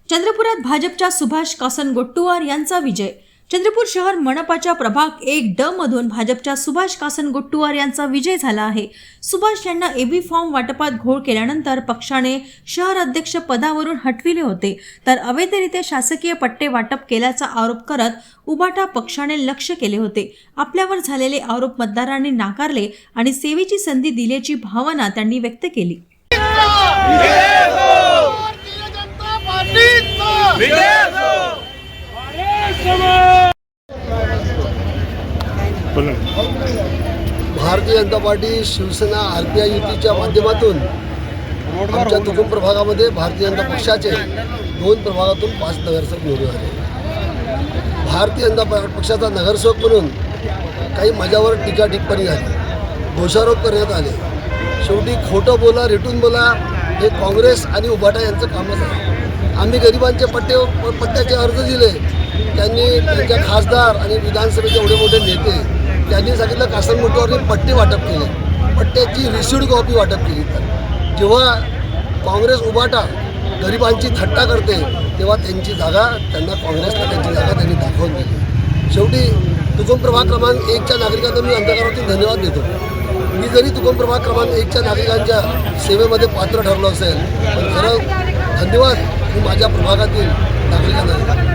चंद्रपुरात भाजपच्या सुभाष कासनगोट्टुवार यांचा विजय। चंद्रपूर शहर मनपाच्या प्रभाग 1 ड मधून भाजपच्या सुभाष कासनगोट्टुवार यांचा विजय झाला आहे। सुभाष यांना एबी फॉर्म वाटपात घोळ केल्यानंतर पक्षाने शहर अध्यक्ष पदावरून हटविले होते, तर अवैधरित्या शासकीय पट्टे वाटप केल्याचा आरोप करत उबाटा पक्षाने लक्ष केले होते। आपल्यावर झालेले आरोप मतदारांनी नाकारले आणि सेवेची संधी दिल्याची भावना त्यांनी व्यक्त केली। भारतीय जनता पार्टी शिवसेना आरपीआय युतीच्या माध्यमातून आमच्या तुकुम प्रभागामध्ये भारतीय जनता पक्षाचे 2 प्रभागातून 5 नगरसेवक निवडून आले। भारतीय जनता पक्षाचा नगरसेवक म्हणून काही माझ्यावर टीका टिप्पणी झाली, दोषारोप करण्यात आले। शेवटी खोटं बोला, रेटून बोला हे काँग्रेस आणि उबाटा यांचं कामच आहे। आम्ही गरिबांचे पट्ट्याचे अर्ज दिले, त्यांनी त्यांच्या खासदार आणि विधानसभेचे एवढे मोठे नेते त्यांनी सांगितलं कासनगोट्टुवारने पट्टे वाटप केले, पट्ट्याची रिसिव्ड कॉपी वाटप केली। तर जेव्हा काँग्रेस उबाटा गरिबांची थट्टा करते तेव्हा त्यांची जागा काँग्रेसला त्यांची जागा त्यांनी दाखवून दिली। शेवटी तुकुम प्रभाग क्रमांक 1च्या नागरिकांना मी अंतःकरणातून धन्यवाद देतो। मी जरी तुकुम प्रभाग क्रमांक 1च्या नागरिकांच्या सेवेमध्ये पात्र ठरलो असेल, पण खरं धन्यवाद मी माझ्या प्रभागातील नागरिकांना